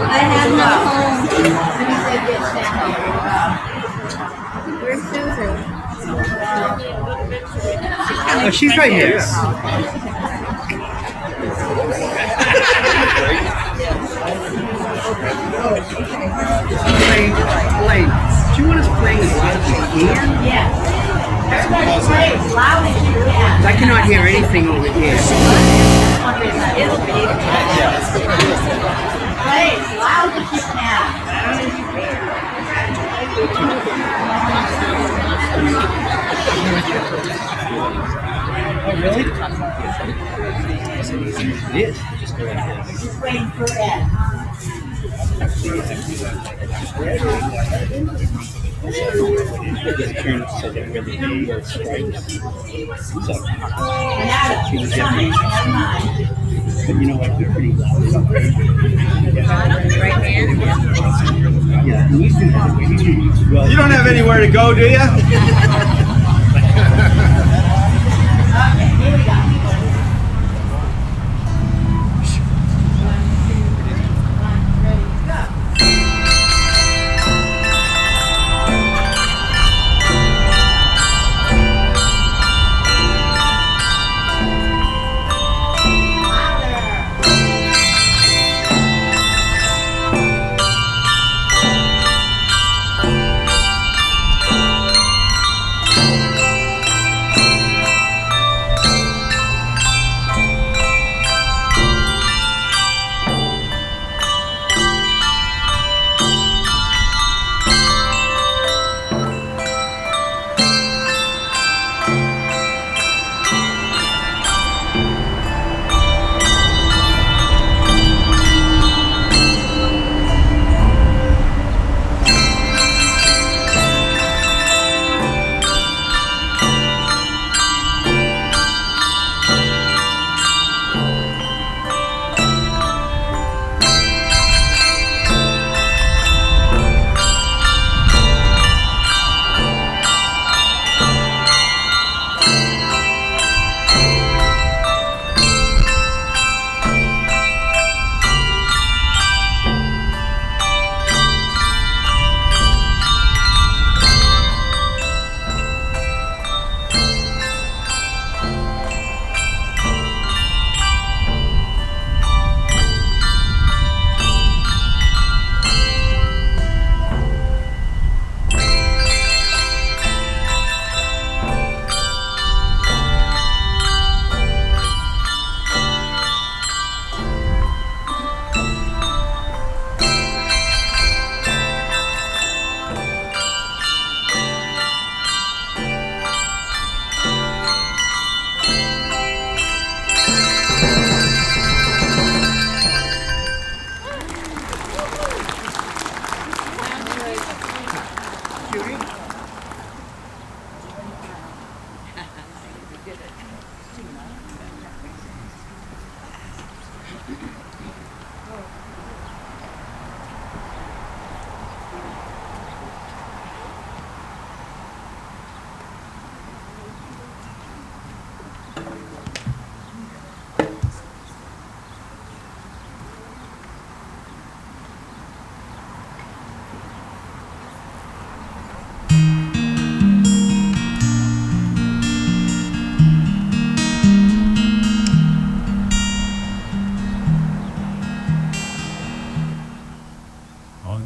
I have no home. Where's Susan? Oh, she's right here. Play. Do you want us playing as loud as we can? Yes. Everybody play as loud as you can. I cannot hear anything over here. It'll be play as loud as you can. Oh, really? It is. Just go like this. Just waiting for Ed. Turn it so that really the stripes. So, And Adam, she was never mind. but you know what? They're pretty loud. Right hand. Yeah, and you can have well. You don't have anywhere to go, do you? Okay, here we go.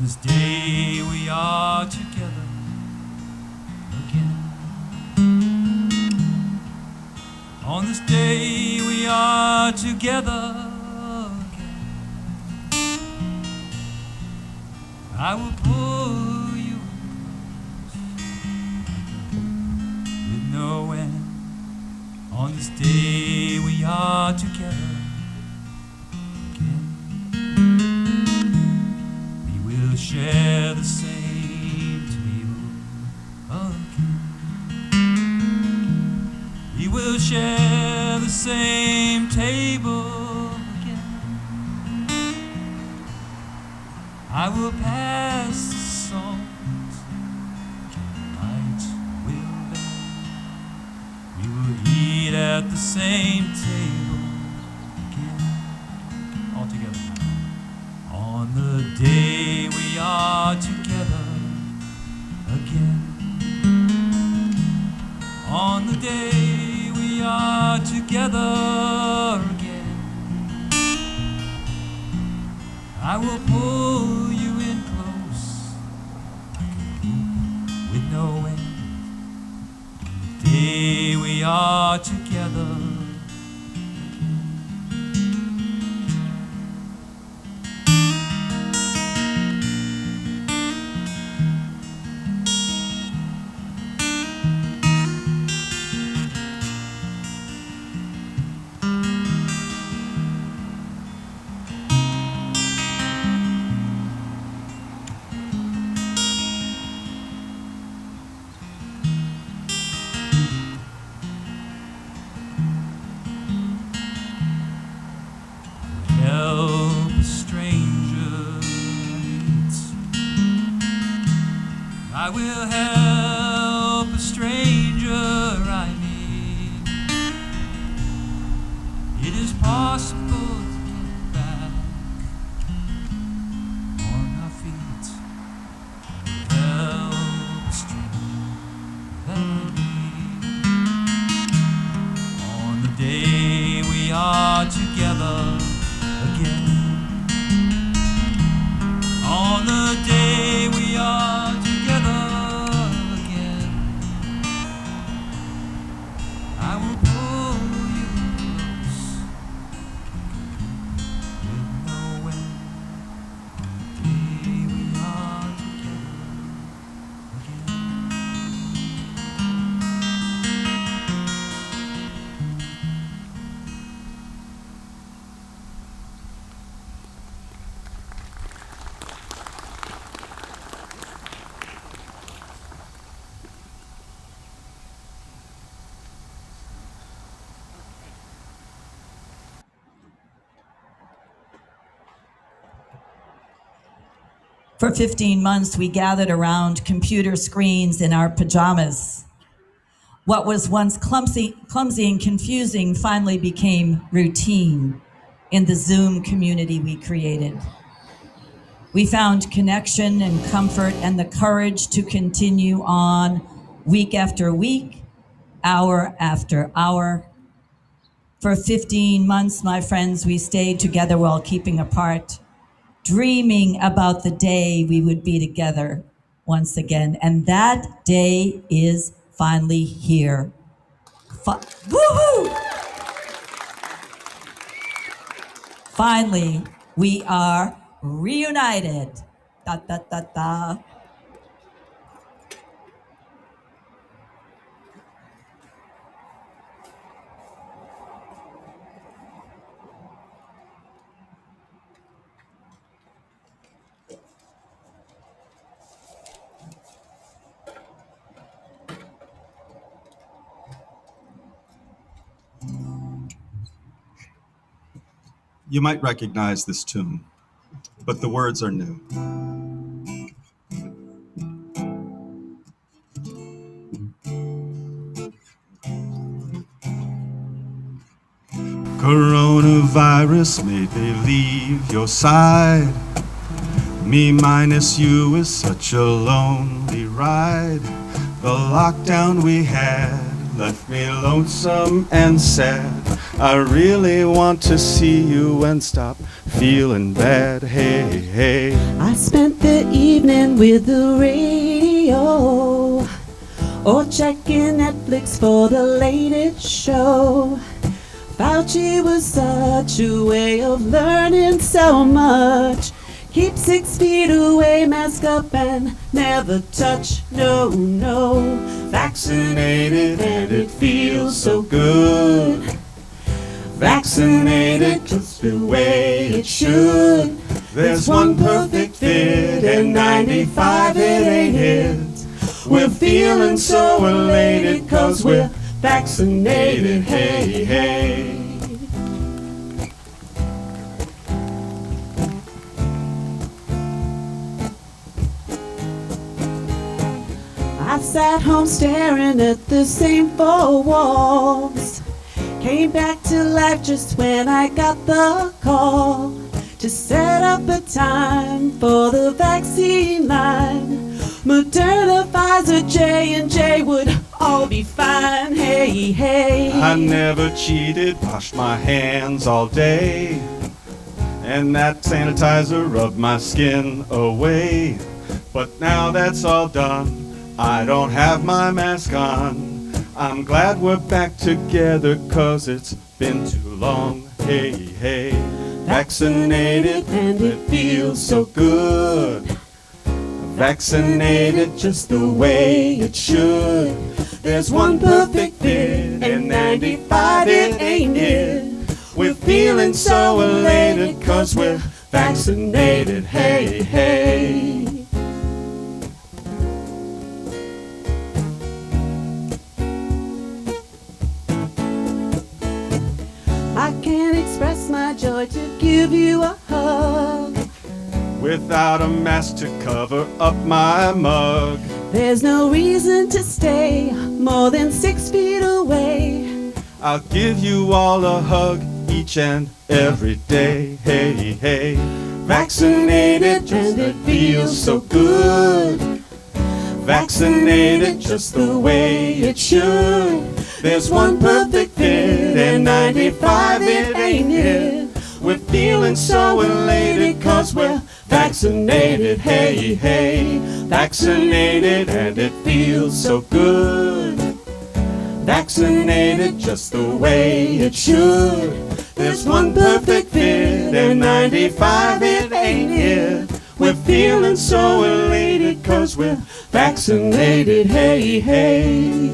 this day we are together again. On this day we are together again. I will pull you with no end. On this day we are together. Share the same table again. We will share the same table again. I will pass the songs, light will bend. We will eat at the same table again. All together. On the day we are together again. On the day we are together again. I will pull you in close like a group with no end. On the day we are together again. will help a stranger I meet. It is possible to get back on our feet. Help a stranger that we meet. On the day we are together again. On the day we are together again, I will pull you close with no end. The day we are together For 15 months, we gathered around computer screens in our pajamas. What was once clumsy and confusing finally became routine in the Zoom community we created. We found connection and comfort and the courage to continue on week after week, hour after hour. For 15 months, my friends, we stayed together while keeping apart, dreaming about the day we would be together once again. And that day is finally here. Woohoo! Finally, we are reunited. Da, da, da, da. You might recognize this tune, but the words are new. Coronavirus made me leave your side. Me minus you is such a lonely ride. The lockdown we had left me lonesome and sad. I really want to see you and stop feeling bad. Hey, hey. I spent the evening with the radio, or checking Netflix for the latest show. Fauci was such a way of learning so much. Keep 6 feet away, mask up and never touch, no, no. Vaccinated and it feels so good. Vaccinated just the way it should. There's one perfect fit and 95 it ain't it. We're feeling so elated 'cause we're vaccinated, hey, hey. I sat home staring at the same 4 walls. Came back to life just when I got the call to set up a time for the vaccine line. Moderna, Pfizer, J&J would all be fine, hey, hey. I never cheated, washed my hands all day, and that sanitizer rubbed my skin away. But now that's all done, I don't have my mask on. I'm glad we're back together 'cause it's been too long, hey, hey. Vaccinated and it feels so good. Vaccinated just the way it should. There's one perfect fit and 95 it ain't it. We're feeling so elated 'cause we're vaccinated, hey, hey. I can't express my joy to give you a hug Without a mask to cover up my mug. There's no reason to stay more than 6 feet away. I'll give you all a hug each and every day. Hey, hey. Vaccinated and it feels so good. Vaccinated just the way it should. There's one perfect fit and 95 it ain't it. We're feeling so elated 'cause we're vaccinated. Hey, hey. Vaccinated and it feels so good. Vaccinated just the way it should. There's one perfect fit and 95 it ain't it. We're feeling so elated 'cause we're vaccinated. Hey, hey.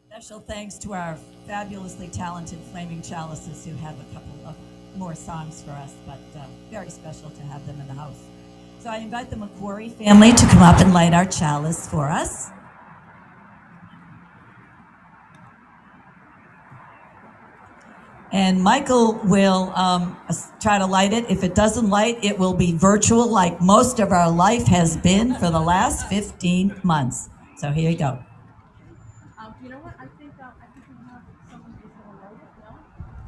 Special thanks to our fabulously talented Flaming Chalices who have a couple of more songs for us, but very special to have them in the house. So I invite the McQuarrie family to come up and light our chalice for us. And Michael will try to light it. If it doesn't light, it will be virtual like most of our life has been for the last 15 months. So here you go. You know what? I think we have someone who's going to light it. No?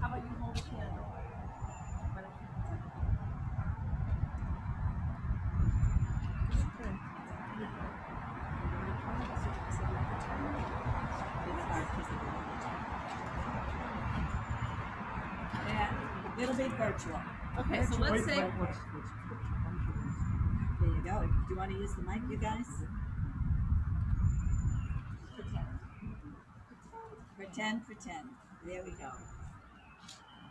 How about you hold the candle? It'll be virtual. Okay, so let's say. There you go. Do you want to use the mic, you guys? Pretend. There we go.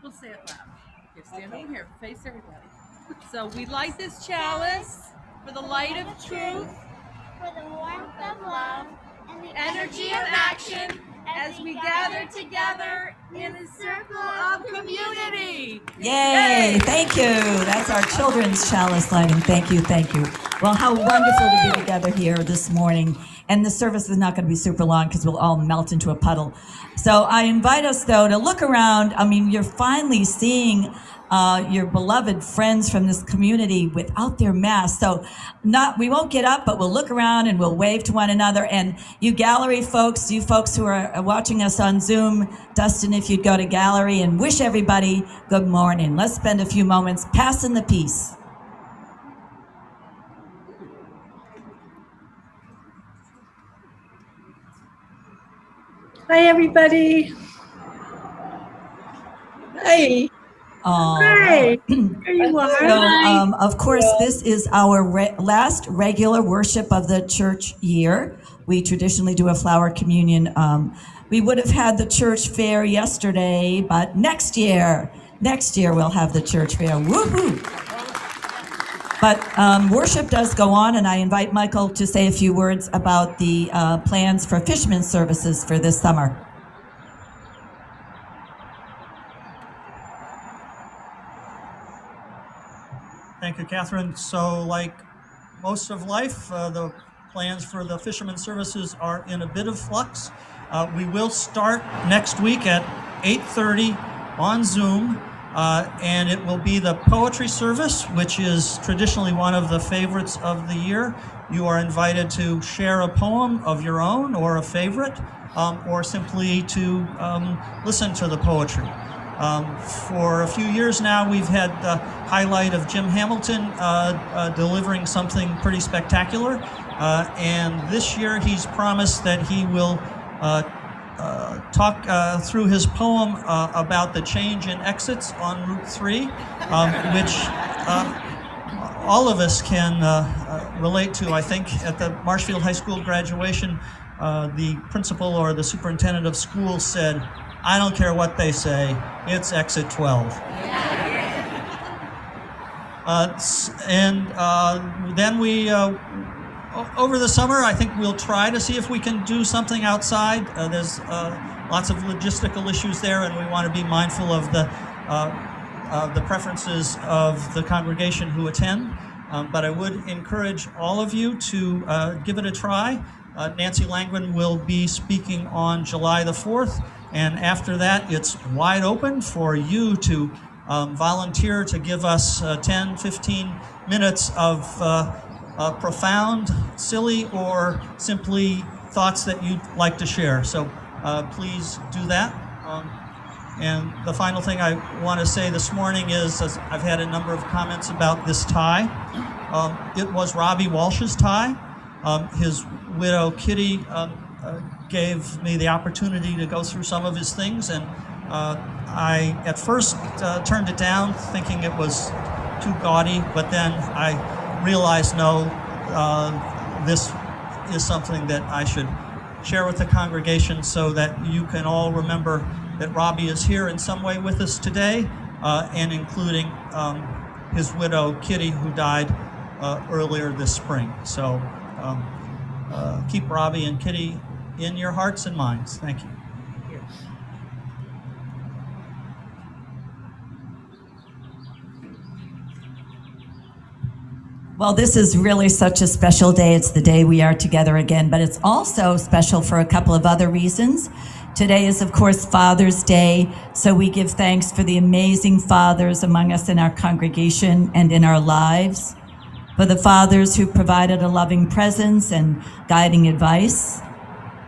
We'll say it loud. Here, stand over here. Face everybody. So we light this chalice for the light of truth, For the warmth of love and the energy of action, as we gather together in a circle of community. Yay! Thank you. That's our children's chalice lighting. Thank you. Well, how wonderful to be together here this morning. And the service is not going to be super long because we'll all melt into a puddle. So I invite us, though, to look around. I mean, you're finally seeing your beloved friends from this community without their masks. So we won't get up, but we'll look around and we'll wave to one another. And you gallery folks, you folks who are watching us on Zoom, Dustin, if you'd go to gallery and wish everybody good morning. Let's spend a few moments passing the peace. Hi, everybody. Hi. Hi. Here you are. So, of course, this is our last regular worship of the church year. We traditionally do a flower communion. We would have had the church fair yesterday, but next year we'll have the church fair. Woohoo! But worship does go on, and I invite Michael to say a few words about the plans for fishermen's services for this summer. Thank you, Catherine. So, like most of life, the plans for the fishermen's services are in a bit of flux. We will start next week at 8:30 on Zoom. And it will be the poetry service, which is traditionally one of the favorites of the year. You are invited to share a poem of your own or a favorite, or simply to listen to the poetry. For a few years now, we've had the highlight of Jim Hamilton delivering something pretty spectacular. And this year, he's promised that he will talk through his poem about the change in exits on Route 3, which all of us can relate to. I think at the Marshfield High School graduation, the principal or the superintendent of schools said, "I don't care what they say, it's exit 12." Then we over the summer, I think we'll try to see if we can do something outside. There's lots of logistical issues there, and we want to be mindful of the preferences of the congregation who attend. But I would encourage all of you to give it a try. Nancy Langren will be speaking on July the 4th, And after that, it's wide open for you to volunteer to give us 10, 15 minutes of profound, silly, or simply thoughts that you'd like to share. So please do that. And the final thing I want to say this morning is, as I've had a number of comments about this tie. It was Robbie Walsh's tie. His widow, Kitty, gave me the opportunity to go through some of his things, and I at first turned it down thinking it was too gaudy, but then I realized, no, this is something that I should share with the congregation so that you can all remember that Robbie is here in some way with us today, and including his widow, Kitty, who died earlier this spring. So keep Robbie and Kitty in your hearts and minds. Thank you. Well, this is really such a special day. It's the day we are together again, but it's also special for a couple of other reasons. Today is, of course, Father's Day, so we give thanks for the amazing fathers among us in our congregation and in our lives, for the fathers who provided a loving presence and guiding advice.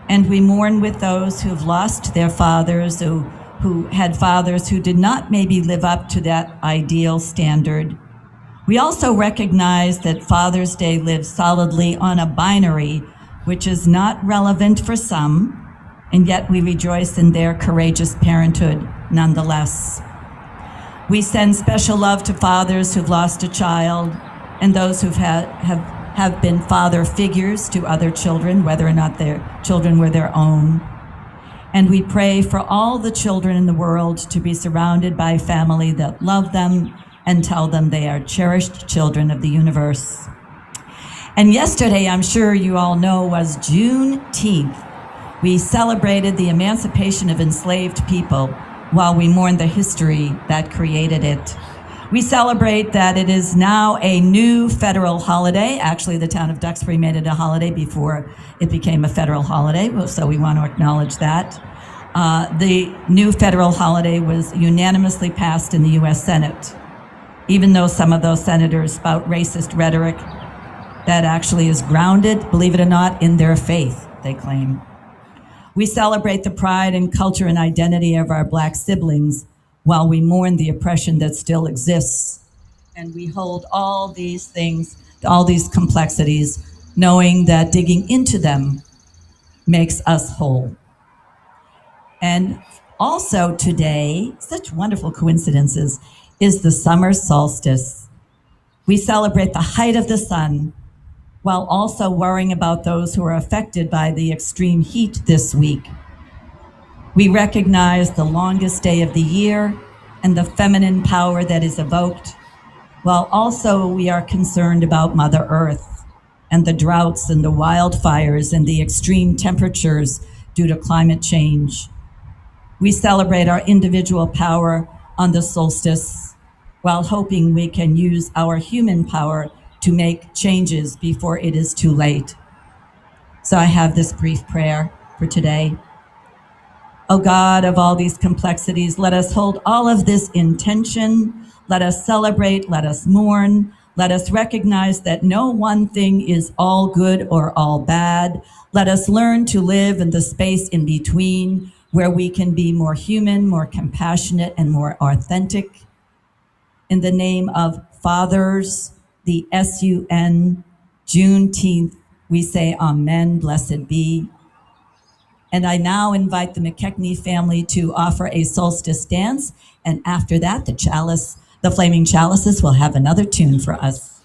And we mourn with those who've lost their fathers, who had fathers who did not maybe live up to that ideal standard. We also recognize that Father's Day lives solidly on a binary, which is not relevant for some, and yet we rejoice in their courageous parenthood nonetheless. We send special love to fathers who've lost a child and those who've have been father figures to other children, whether or not their children were their own. And we pray for all the children in the world to be surrounded by a family that love them and tell them they are cherished children of the universe. And yesterday, I'm sure you all know, was Juneteenth. We celebrated the emancipation of enslaved people while we mourn the history that created it. We celebrate that it is now a new federal holiday. Actually, the town of Duxbury made it a holiday before it became a federal holiday, so we want to acknowledge that. The new federal holiday was unanimously passed in the U.S. Senate, even though some of those senators spout racist rhetoric that actually is grounded, believe it or not, in their faith, they claim. We celebrate the pride and culture and identity of our Black siblings while we mourn the oppression that still exists. And we hold all these things, all these complexities, knowing that digging into them makes us whole. And also today, such wonderful coincidences, is the summer solstice. We celebrate the height of the sun while also worrying about those who are affected by the extreme heat this week. We recognize the longest day of the year and the feminine power that is evoked, while also we are concerned about Mother Earth and the droughts and the wildfires and the extreme temperatures due to climate change. We celebrate our individual power on the solstice while hoping we can use our human power to make changes before it is too late. So I have this brief prayer for today. O God of all these complexities, let us hold all of this in tension. Let us celebrate, let us mourn. Let us recognize that no one thing is all good or all bad. Let us learn to live in the space in between where we can be more human, more compassionate, and more authentic. In the name of fathers, the SUN, Juneteenth, we say amen, blessed be. And I now invite the McKechnie family to offer a solstice dance. And after that, the flaming chalices will have another tune for us.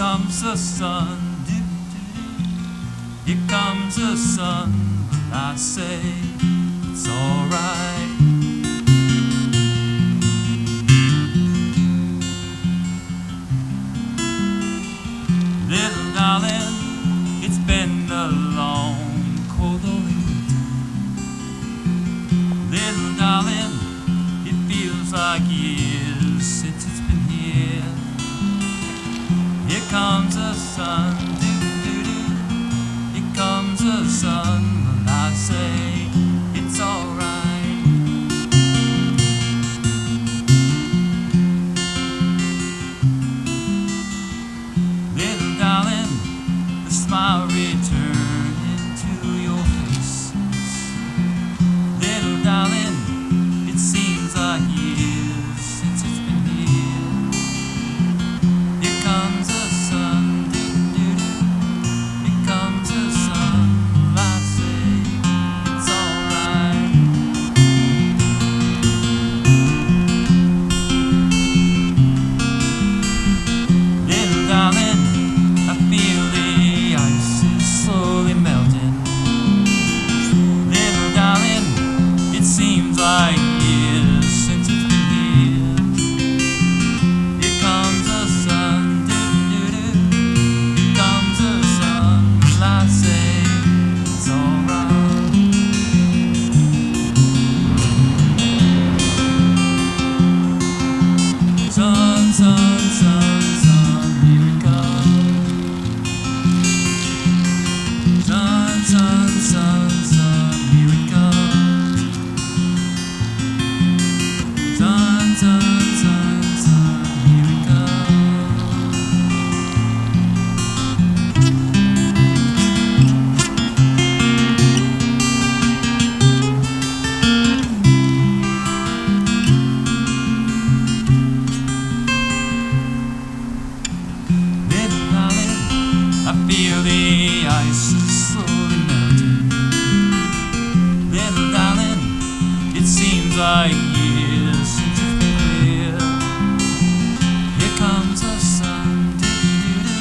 comes the sun. Here comes the sun. But I say it's alright. Little darling, it's been a long, cold lonely winter. Little darling, it feels like years since it's been here. Here comes the sun, doo-doo-doo. Here comes the sun, and I say it's alright. Little darling, the smile return into your faces. Little darling, it seems like years since it's been here. Here comes the sun, doo-doo-doo. Here comes the sun, I say it's alright. Little darling, I feel the ice is slowly melting. Little darling, it seems like years since it's been here. Here comes the sun, doo-doo-doo. Here comes the sun, and I say it's alright. Sun, sun, sun, sun, here it comes. Sun, sun, sun, sun, here it comes. Sun, sun, sun, sun, here it comes. Little darling, I feel the ice is slowly melting. Little darling, it seems like years since it's been here. Here comes the sun, doo-doo-doo.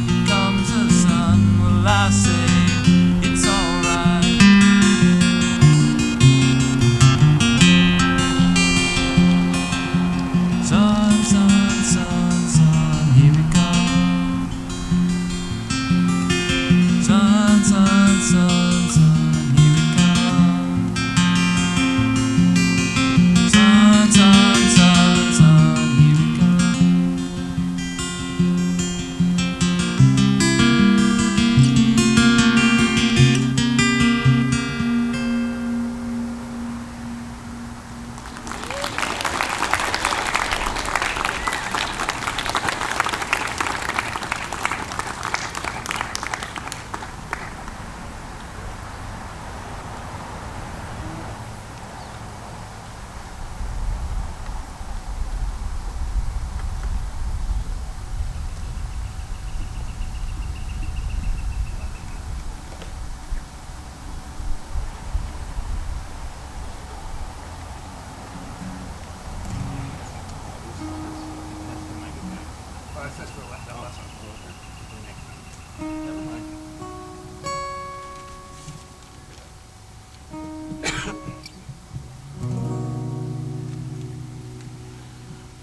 Here comes the sun, well I say it's alright. Sun, sun, sun, sun, here it comes. Sun, sun, sun, sun, here it comes. Sun, sun, sun, sun, here it comes.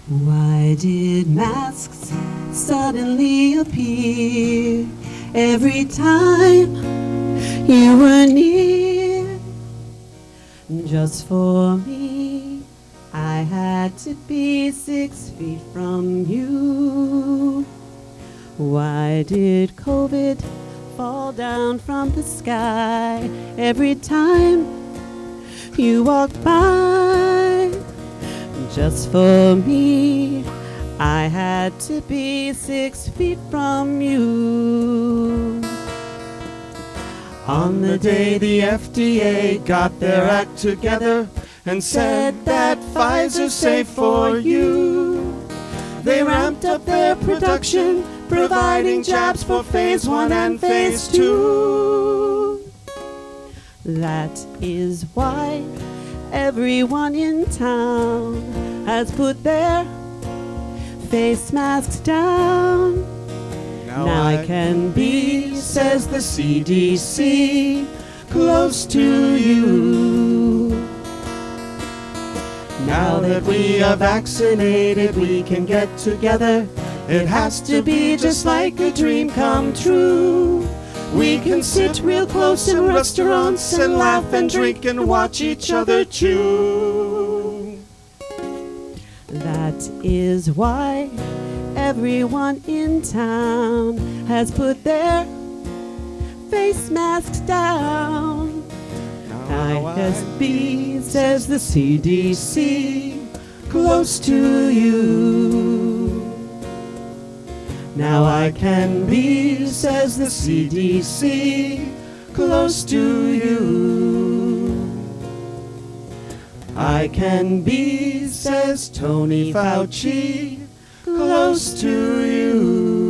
Why did masks suddenly appear every time you were near? Just for me, I had to be 6 feet from you. Why did COVID fall down from the sky every time you walked by? Just for me, I had to be 6 feet from you. On the day the FDA got their act together and said that Pfizer's safe for you, they ramped up their production, providing jabs for phase 1 and phase 2. That is why everyone in town has put their face masks down. Now I can be, says the CDC, close to you. Now that we are vaccinated, we can get together. It has to be just like a dream come true. We can sit real close in restaurants and laugh and drink and watch each other chew. That is why everyone in town has put their face masks down. ISB, says the CDC, close to you. Now I can be, says the CDC, close to you. I can be, says Tony Fauci, close to you.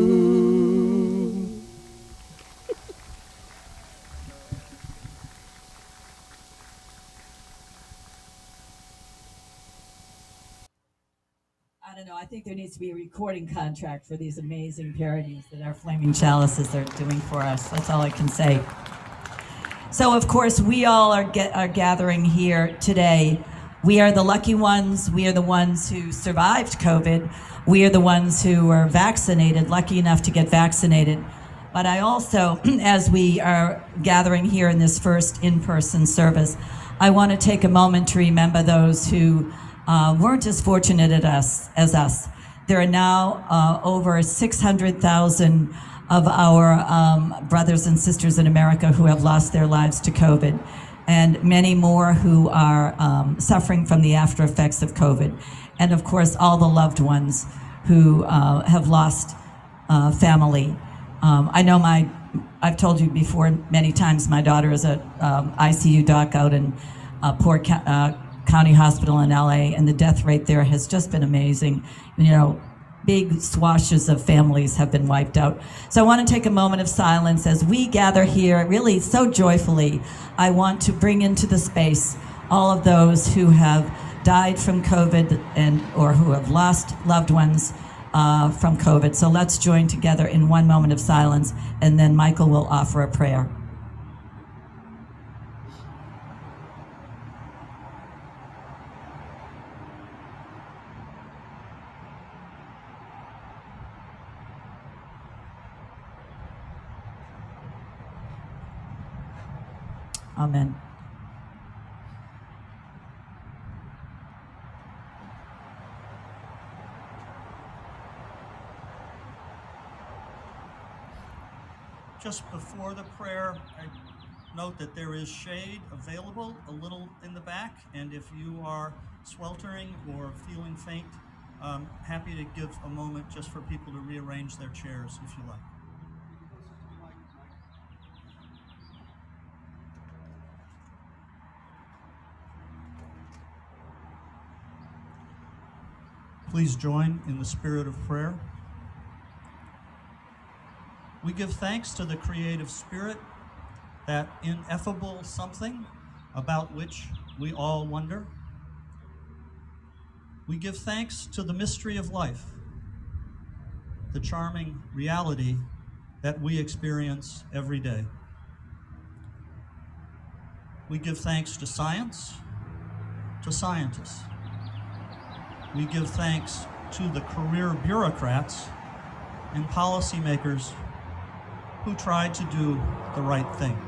I don't know. I think there needs to be a recording contract for these amazing parodies that our Flaming Chalices are doing for us. That's all I can say. So, of course, we all are gathering here today. We are the lucky ones. We are the ones who survived COVID. We are the ones who were vaccinated, lucky enough to get vaccinated. But I also, as we are gathering here in this first in-person service, I want to take a moment to remember those who weren't as fortunate as us. There are now over 600,000 of our brothers and sisters in America who have lost their lives to COVID, and many more who are suffering from the after effects of COVID. And of course, all the loved ones who have lost family. I know I've told you before many times, my daughter is a ICU doc out in Port County Hospital in LA, and the death rate there has just been amazing. You know, big swashes of families have been wiped out. So I want to take a moment of silence as we gather here, really so joyfully. I want to bring into the space all of those who have died from COVID or who have lost loved ones from COVID. So let's join together in one moment of silence, and then Michael will offer a prayer. Amen. Just before the prayer, I note that there is shade available a little in the back, and if you are sweltering or feeling faint, happy to give a moment just for people to rearrange their chairs if you like. Please join in the spirit of prayer. We give thanks to the creative spirit, that ineffable something about which we all wonder. We give thanks to the mystery of life, the charming reality that we experience every day. We give thanks to science, to scientists. We give thanks to the career bureaucrats and policymakers who tried to do the right thing.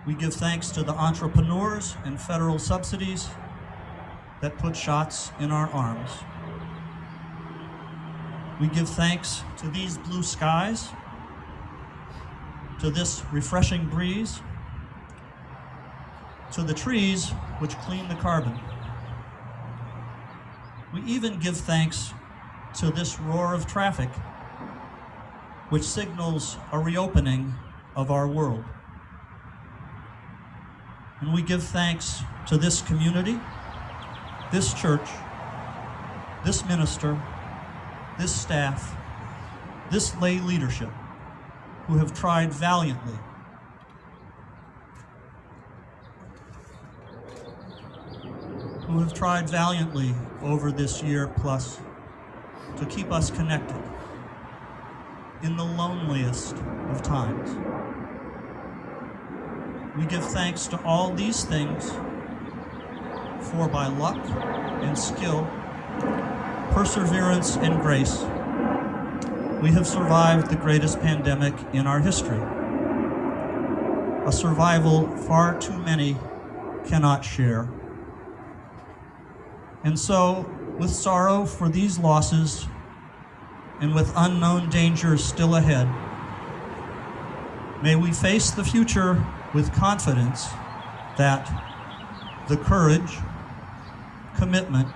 We give thanks to the entrepreneurs and federal subsidies that put shots in our arms. We give thanks to these blue skies, to this refreshing breeze, to the trees which clean the carbon. We even give thanks to this roar of traffic, which signals a reopening of our world. And we give thanks to this community, this church, this minister, this staff, this lay leadership, who have tried valiantly over this year plus to keep us connected, in the loneliest of times. We give thanks to all these things, for by luck and skill, perseverance and grace, we have survived the greatest pandemic in our history, a survival far too many cannot share. And so, with sorrow for these losses and with unknown dangers still ahead, may we face the future with confidence that the courage, commitment,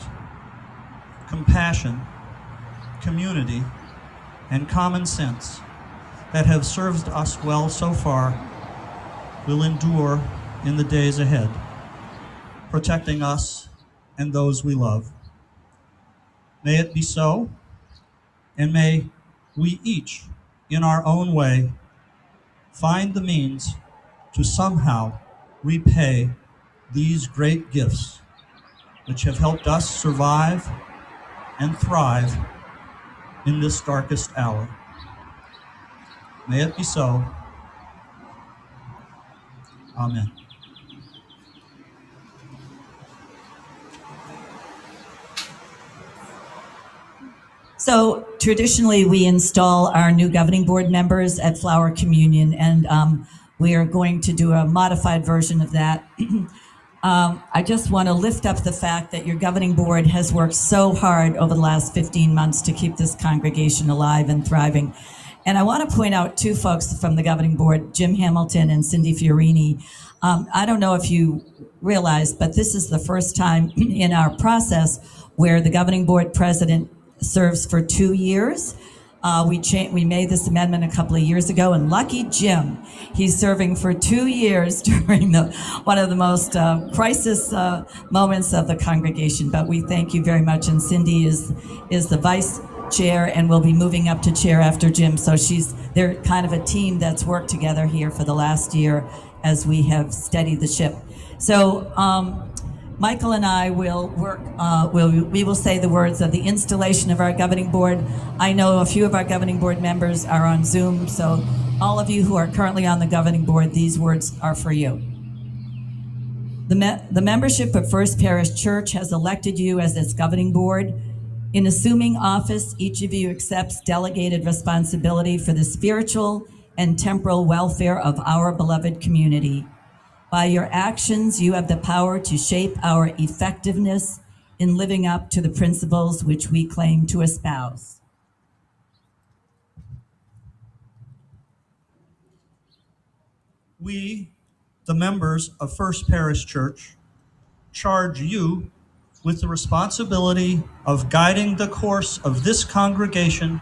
compassion, community, and common sense that have served us well so far will endure in the days ahead, protecting us and those we love. May it be so, and may we each, in our own way, find the means to somehow repay these great gifts which have helped us survive and thrive in this darkest hour. May it be so. Amen. So traditionally, we install our new governing board members at Flower Communion, and we are going to do a modified version of that. I just want to lift up the fact that your governing board has worked so hard over the last 15 months to keep this congregation alive and thriving. And I want to point out two folks from the governing board, Jim Hamilton and Cindy Fiorini. I don't know if you realize, but this is the first time in our process where the governing board president serves for 2 years. We made this amendment a couple of years ago, and lucky Jim, he's serving for 2 years during one of the most crisis moments of the congregation. But we thank you very much, and Cindy is the vice chair and will be moving up to chair after Jim. So they're kind of a team that's worked together here for the last year as we have steadied the ship. So Michael and I will work, we will say the words of the installation of our governing board. I know a few of our governing board members are on Zoom, so all of you who are currently on the governing board, these words are for you. The membership of First Parish Church has elected you as its governing board. In assuming office, each of you accepts delegated responsibility for the spiritual and temporal welfare of our beloved community. By your actions, you have the power to shape our effectiveness in living up to the principles which we claim to espouse. We, the members of First Parish Church, charge you with the responsibility of guiding the course of this congregation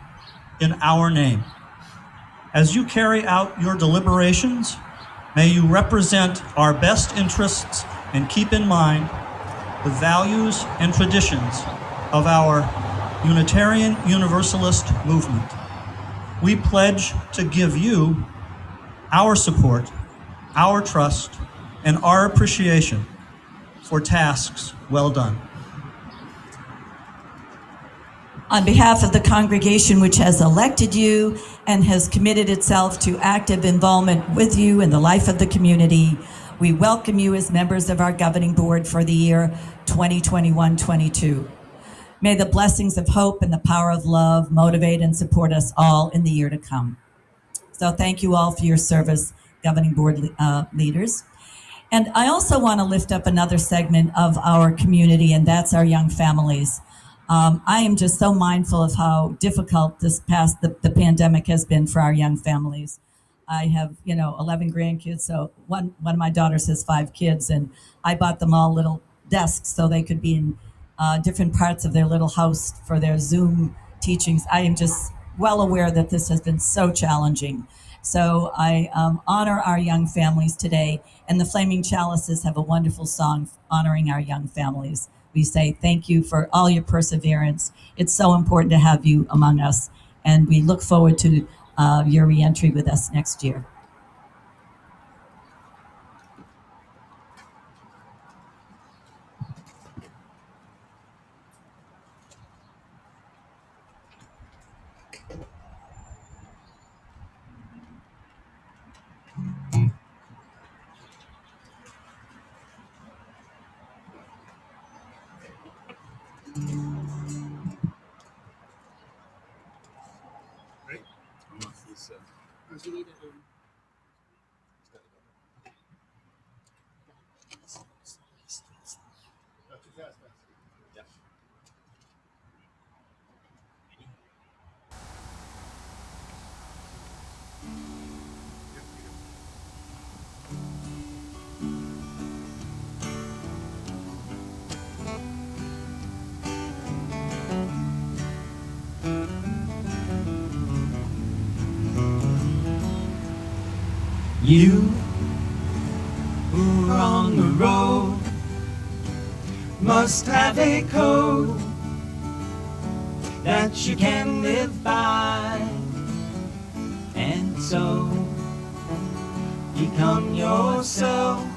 in our name. As you carry out your deliberations, may you represent our best interests and keep in mind the values and traditions of our Unitarian Universalist movement. We pledge to give you our support, our trust, and our appreciation for tasks well done. On behalf of the congregation which has elected you and has committed itself to active involvement with you in the life of the community, we welcome you as members of our governing board for the year 2021-22. May the blessings of hope and the power of love motivate and support us all in the year to come. So thank you all for your service, governing board leaders. And I also want to lift up another segment of our community, and that's our young families. I am just so mindful of how difficult the pandemic has been for our young families. I have, 11 grandkids, so one of my daughters has 5 kids, and I bought them all little desks so they could be in different parts of their little house for their Zoom teachings. I am just well aware that this has been so challenging. So I honor our young families today, and the Flaming Chalices have a wonderful song honoring our young families. We say thank you for all your perseverance. It's so important to have you among us, and we look forward to your reentry with us next year. You who are on the road must have a code that you can live by, and so become yourself,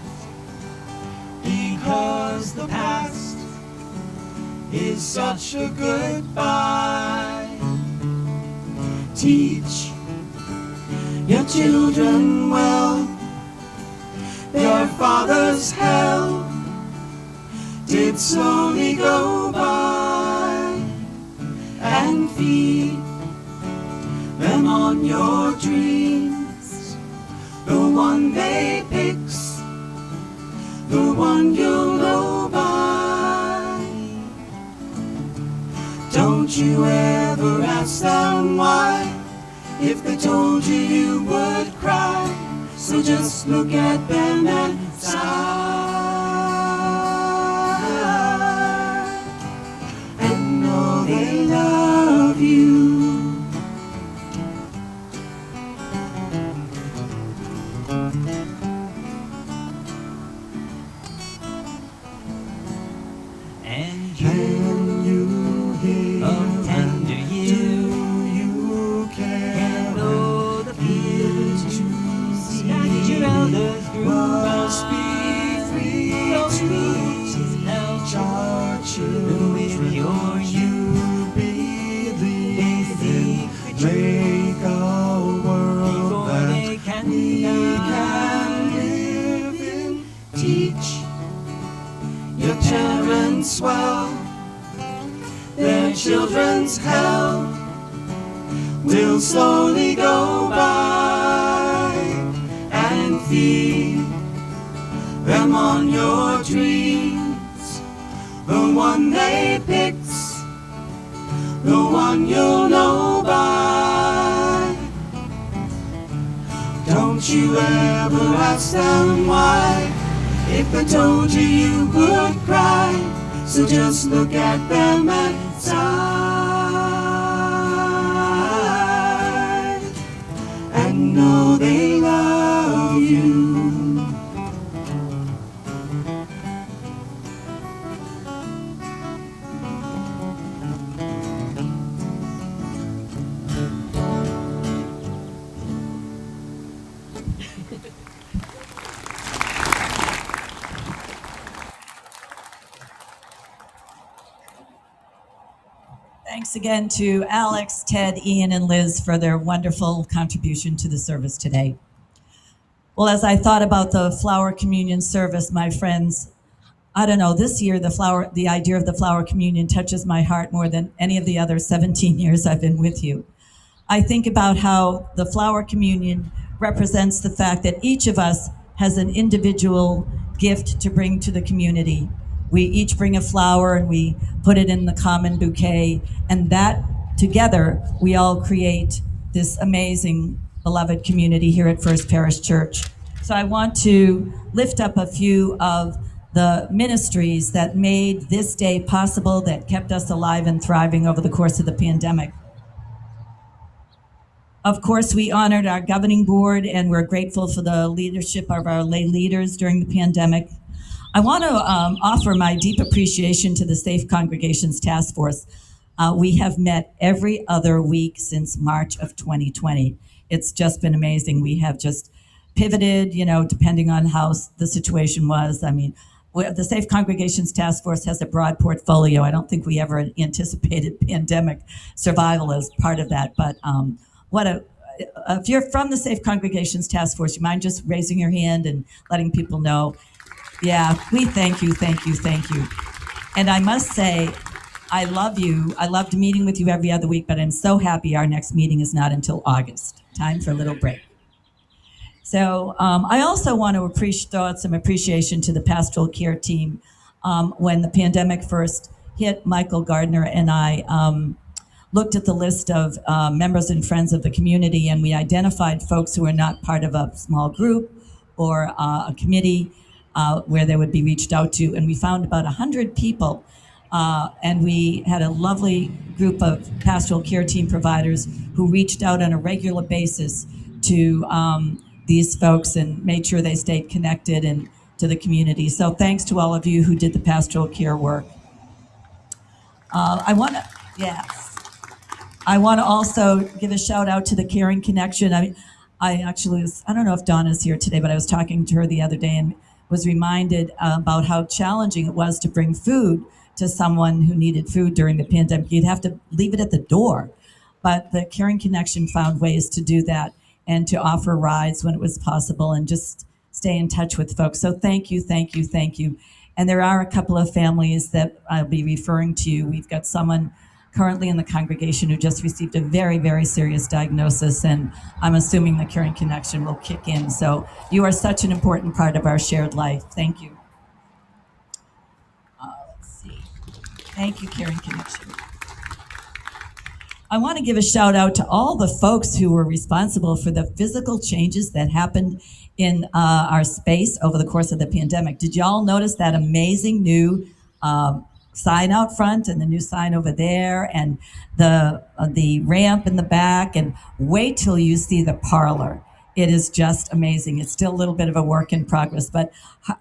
because the past is such a goodbye. Teach your children well, their father's hell did slowly go by, and feed them on your dreams, the one they picks, the one you'll know by. Don't you ever ask them why, if they told you you would cry, so just look at them and sigh, and know they love you. And you hear of tender you can know the fears you see, that your elders must be free to teach our children your you believe in. Make a world that we can live in. Teach your parents well, their children's hell will slowly go by, and feed them on your dreams, the one they picks, the one you'll know by. Don't you ever ask them why, if they told you you would cry, so just look at them and sigh, and know they love you. Thanks again to Alex, Ted, Ian, and Liz for their wonderful contribution to the service today. Well, as I thought about the flower communion service, my friends, I don't know, this year the idea of the flower communion touches my heart more than any of the other 17 years I've been with you. I think about how the flower communion represents the fact that each of us has an individual gift to bring to the community. We each bring a flower and we put it in the common bouquet, and that together we all create this amazing, beloved community here at First Parish Church. So I want to lift up a few of the ministries that made this day possible, that kept us alive and thriving over the course of the pandemic. Of course, we honored our governing board, and we're grateful for the leadership of our lay leaders during the pandemic. I want to offer my deep appreciation to the Safe Congregations Task Force. We have met every other week since March of 2020. It's just been amazing. We have just pivoted, depending on how the situation was. I mean, the Safe Congregations Task Force has a broad portfolio. I don't think we ever anticipated pandemic survival as part of that. But if you're from the Safe Congregations Task Force, you mind just raising your hand and letting people know? Yeah, we thank you. And I must say, I love you. I loved meeting with you every other week, but I'm so happy our next meeting is not until August. Time for a little break. So I also want to throw some appreciation to the pastoral care team. When the pandemic first hit, Michael Gardner and I looked at the list of members and friends of the community, and we identified folks who were not part of a small group or a committee where they would be reached out to. And we found about 100 people. And we had a lovely group of pastoral care team providers who reached out on a regular basis to these folks and made sure they stayed connected and to the community. So thanks to all of you who did the pastoral care work. I want to also give a shout out to the Caring Connection. I don't know if Donna's here today, but I was talking to her the other day and was reminded about how challenging it was to bring food to someone who needed food during the pandemic. You'd have to leave it at the door. But the Caring Connection found ways to do that and to offer rides when it was possible and just stay in touch with folks. So thank you, thank you, thank you. And there are a couple of families that I'll be referring to you. We've got someone currently in the congregation who just received a very, very serious diagnosis, and I'm assuming the Caring Connection will kick in. So you are such an important part of our shared life. Thank you. Let's see. Thank you, Caring Connection. I want to give a shout out to all the folks who were responsible for the physical changes that happened in our space over the course of the pandemic. Did y'all notice that amazing new sign out front and the new sign over there and the ramp in the back? And wait till you see the parlor. It is just amazing. It's still a little bit of a work in progress, but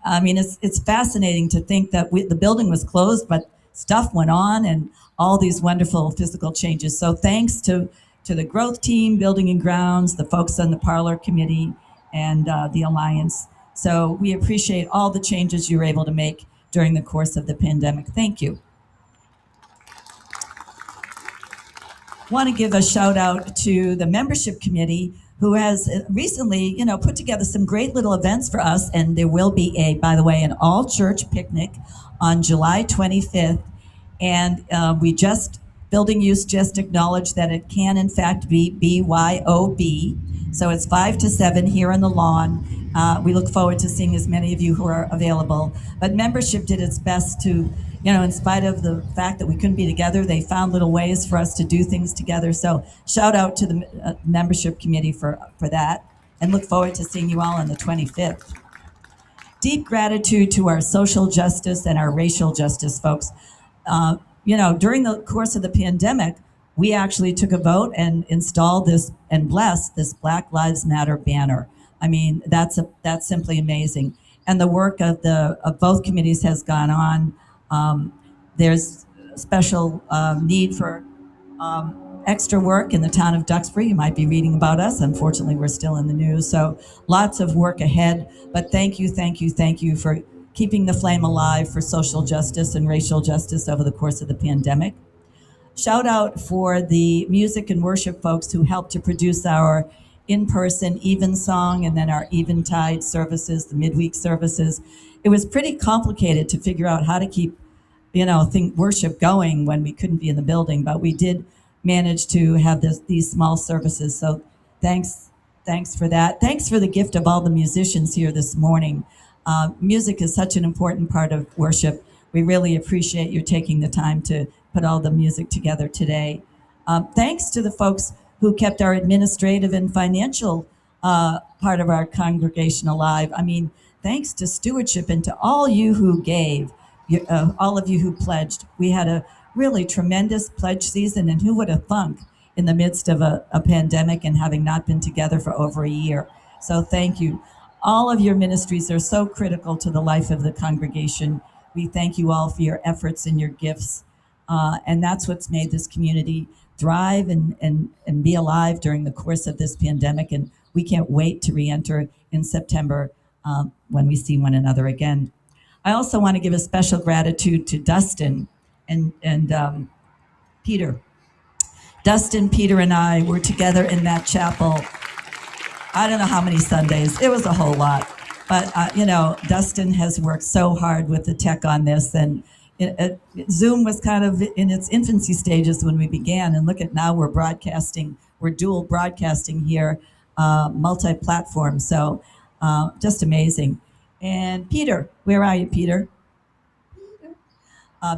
I mean, it's fascinating to think that the building was closed, but stuff went on and all these wonderful physical changes. So thanks to the growth team, building and grounds, the folks on the parlor committee, and the Alliance. So we appreciate all the changes you were able to make during the course of the pandemic. Thank you. Want to give a shout out to the membership committee who has recently, put together some great little events for us. And there will be by the way, an all church picnic on July 25th. And Building Use just acknowledged that it can in fact be BYOB. So it's 5 to 7 here on the lawn. We look forward to seeing as many of you who are available. But membership did its best to, in spite of the fact that we couldn't be together, they found little ways for us to do things together. So shout out to the membership committee for that, and look forward to seeing you all on the 25th. Deep gratitude to our social justice and our racial justice folks. During the course of the pandemic, we actually took a vote and installed this and blessed this Black Lives Matter banner. I mean, that's simply amazing. And the work of both committees has gone on. There's special need for extra work in the town of Duxbury. You might be reading about us. Unfortunately, we're still in the news. So lots of work ahead. But thank you, thank you, thank you for keeping the flame alive for social justice and racial justice over the course of the pandemic. Shout out for the music and worship folks who helped to produce our in-person evensong and then our eventide services, the midweek services. It was pretty complicated to figure out how to keep, worship going when we couldn't be in the building, but we did manage to have these small services. So thanks for that. Thanks for the gift of all the musicians here this morning. Music is such an important part of worship. We really appreciate you taking the time to put all the music together today. Thanks to the folks who kept our administrative and financial part of our congregation alive. I mean, thanks to stewardship and to all you who gave, all of you who pledged. We had a really tremendous pledge season, and who would have thunk in the midst of a pandemic and having not been together for over a year. So thank you. All of your ministries are so critical to the life of the congregation. We thank you all for your efforts and your gifts. And that's what's made this community thrive and be alive during the course of this pandemic. And we can't wait to re-enter in September when we see one another again. I also want to give a special gratitude to Dustin and Peter. Dustin, Peter, and I were together in that chapel. I don't know how many Sundays. It was a whole lot. But, Dustin has worked so hard with the tech on this. And Zoom was kind of in its infancy stages when we began. And look at now we're broadcasting. We're dual broadcasting here, multi-platform. So just amazing. And Peter, where are you, Peter?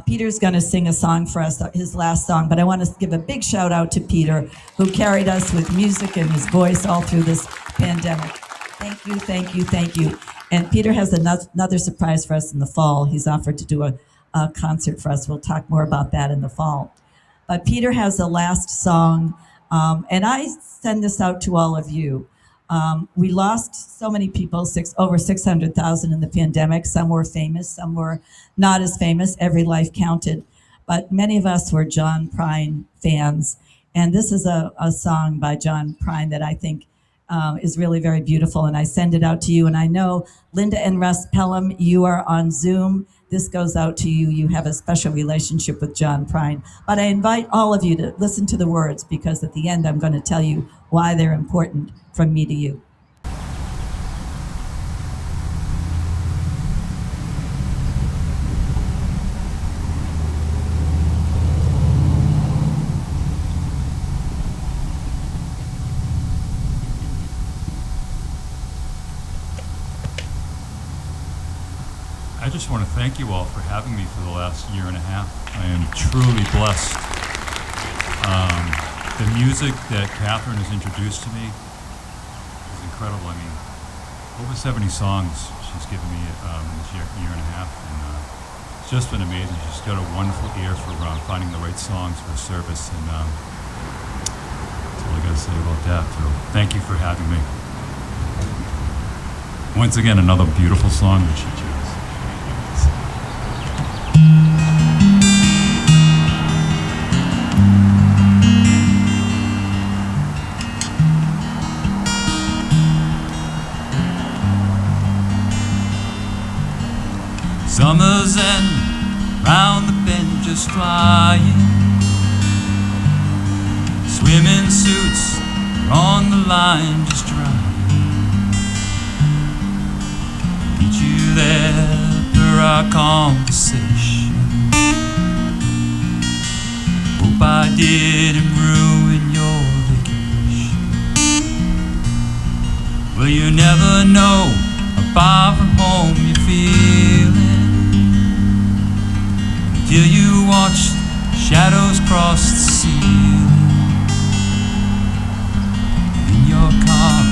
Peter's going to sing a song for us, his last song, but I want to give a big shout out to Peter, who carried us with music and his voice all through this pandemic. Thank you, thank you, thank you. And Peter has another surprise for us in the fall. He's offered to do a concert for us. We'll talk more about that in the fall. But Peter has a last song, and I send this out to all of you. We lost so many people, over 600,000 in the pandemic. Some were famous, some were not as famous. Every life counted. But many of us were John Prine fans. And this is a song by John Prine that I think is really very beautiful. And I send it out to you. And I know Linda and Russ Pelham, you are on Zoom. This goes out to you. You have a special relationship with John Prine. But I invite all of you to listen to the words, because at the end I'm going to tell you why they're important from me to you. I just want to thank you all for having me for the last year and a half. I am truly blessed. The music that Catherine has introduced to me is incredible. I mean, over 70 songs she's given me this year and a half, and it's just been amazing. She's got a wonderful ear for finding the right songs for the service, and that's all I got to say about that. So thank you for having me. Once again, another beautiful song that she chose. Summer's end, round the bend just flying. Swimming suits are on the line just drying. Meet you there for our conversation. Hope I didn't ruin your vacation. Well, you never know how far from home you're feeling till you watch shadows cross the ceiling. In your car,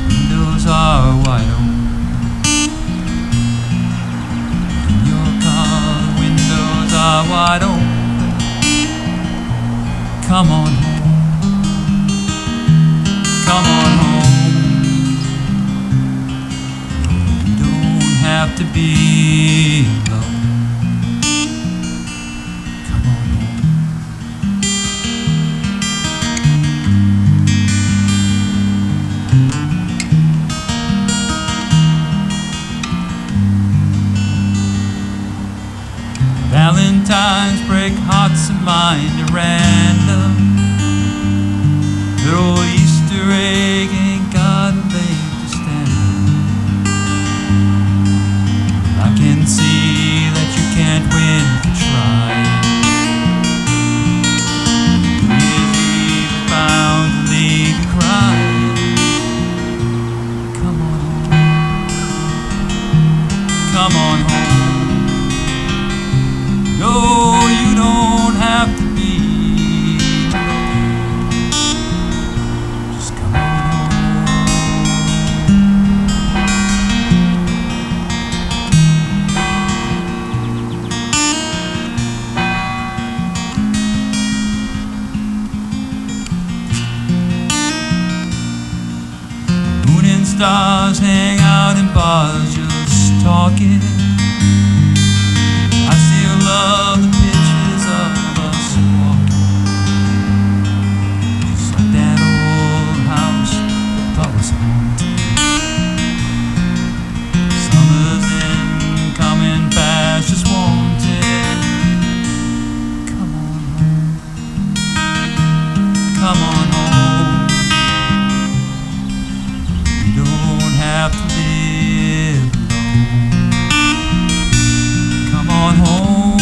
windows are wide open. In your car, windows are wide open. Come on home. Come on home. You don't have to be alone. Valentines break hearts of mine at random. Little Easter egg ain't got a leg to stand on. I can see that you can't win for trying. New Year's Eve is bound to leave you crying. Come on home. Come on home. No, you don't have to be alone. Just come on home. Moon and stars hang out in bars just talking. Love the pictures of us walking, just like that old house I thought was haunted. Summer's in, coming fast, just wanted. Come on home. Come on home. You don't have to live alone. Come on home.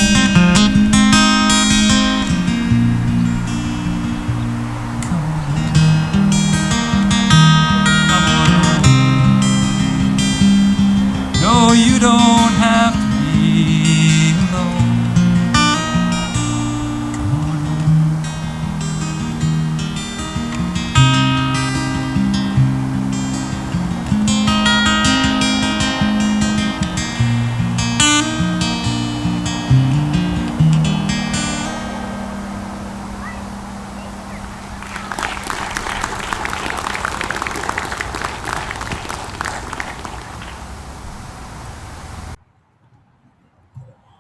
You don't have to be alone. Come on home.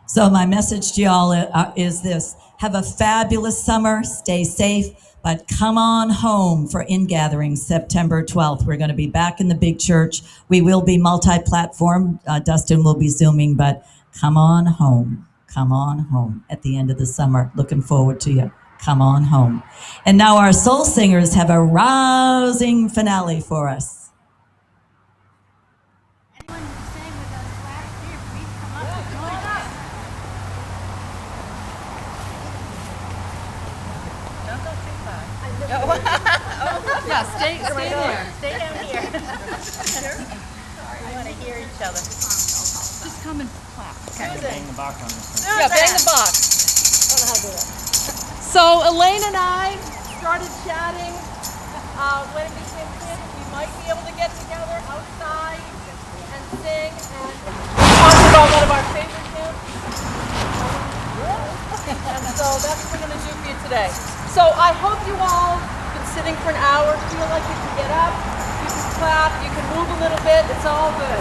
So my message to y'all is this: have a fabulous summer, stay safe, but come on home for In-Gathering September 12th. We're going to be back in the big church. We will be multi-platform. Dustin will be Zooming, but come on home. Come on home at the end of the summer. Looking forward to you. Come on home. And now our soul singers have a rousing finale for us. Anyone who sang with us last year, please come up and join us. Don't go too far. Yeah, stay there. Stay down here. We want to hear each other. Just come and clap. Okay. Bang the box on this thing. Yeah, bang the box. So Elaine and I started chatting when it became clear that we might be able to get together outside and sing, and talk about one of our favorite hymns. And so that's what we're going to do for you today. So I hope you all have been sitting for an hour, feel like you can get up, you can clap, you can move a little bit. It's all good.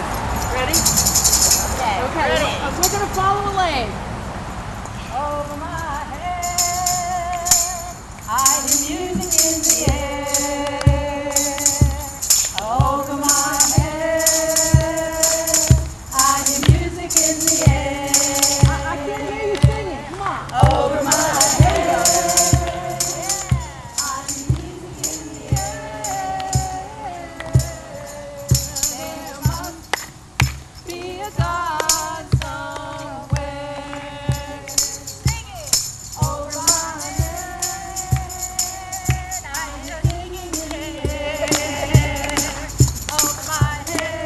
Ready? Okay. Ready. We're going to follow Elaine. Over my head, I hear music in the air. Over my head, I hear music in the air. I can't hear you singing. Come on. Over my head, I hear music in the air. There must be a God somewhere. Sing it. Over my head, I hear singing in the air. Over my head,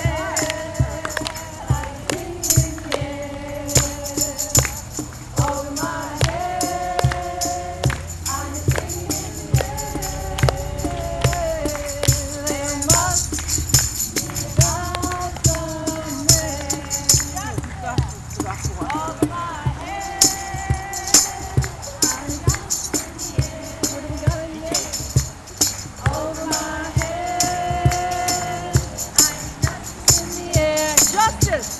I hear singing in the air. Over my head, I hear singing in the air. There must be God somewhere. Over my head, I hear over my head, in the air. Justice.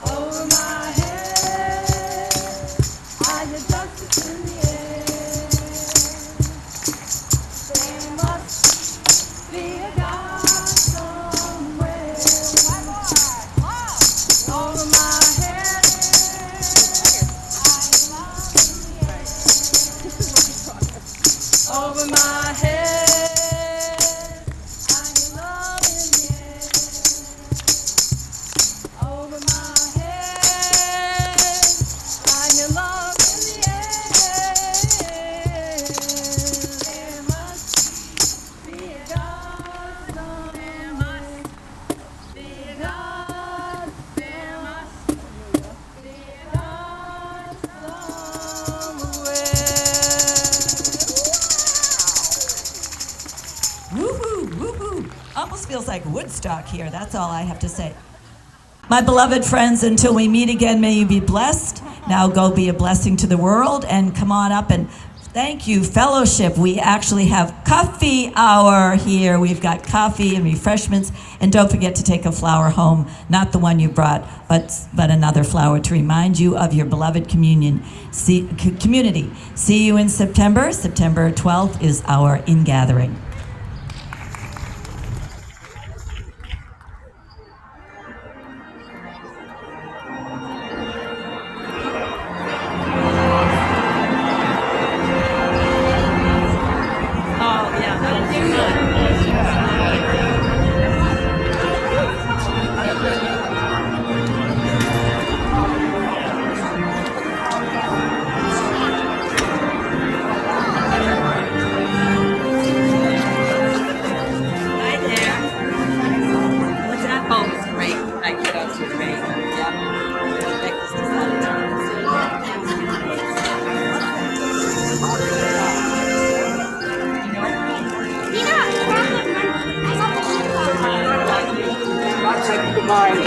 Over my head, I hear justice in the air. There must be a God somewhere. Over my head, I hear love in the air. Over my head, I hear love in the air. Over my head, I hear love in the air. There must be a God somewhere. There must be a God. There must be a God somewhere. Woohoo, woohoo. Almost feels like Woodstock here. That's all I have to say. My beloved friends, until we meet again, may you be blessed. Now go be a blessing to the world and come on up and thank you, fellowship. We actually have coffee hour here. We've got coffee and refreshments. And don't forget to take a flower home, not the one you brought, but another flower to remind you of your beloved community. See you in September. September 12th is our In-Gathering. Mind,